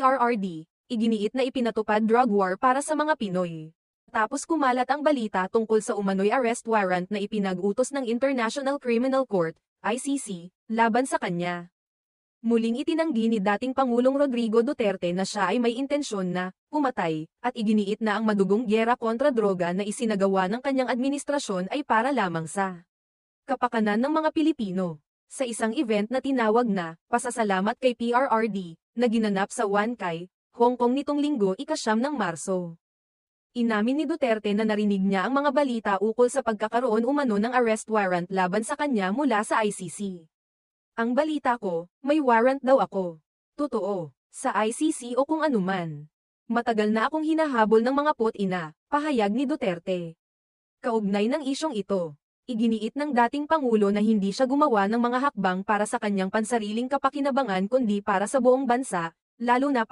PRRD, iginiit na ipinatupad drug war para sa mga Pinoy. Tapos kumalat ang balita tungkol sa umano'y arrest warrant na ipinag-utos ng International Criminal Court, ICC, laban sa kanya. Muling itinanggi ni dating Pangulong Rodrigo Duterte na siya ay may intensyon na pumatay, at iginiit na ang madugong gyera kontra droga na isinagawa ng kanyang administrasyon ay para lamang sa kapakanan ng mga Pilipino. Sa isang event na tinawag na pasasalamat kay PRRD, na ginanap sa Huancay, Hong Kong nitong linggo ika-9 ng Marso. Inamin ni Duterte na narinig niya ang mga balita ukol sa pagkakaroon umano ng arrest warrant laban sa kanya mula sa ICC. Ang balita ko, may warrant daw ako. Totoo, sa ICC o kung anuman. Matagal na akong hinahabol ng mga pot-ina, pahayag ni Duterte. Kaugnay ng isyong ito, iginiit ng dating Pangulo na hindi siya gumawa ng mga hakbang para sa kanyang pansariling kapakinabangan kundi para sa buong bansa, lalo na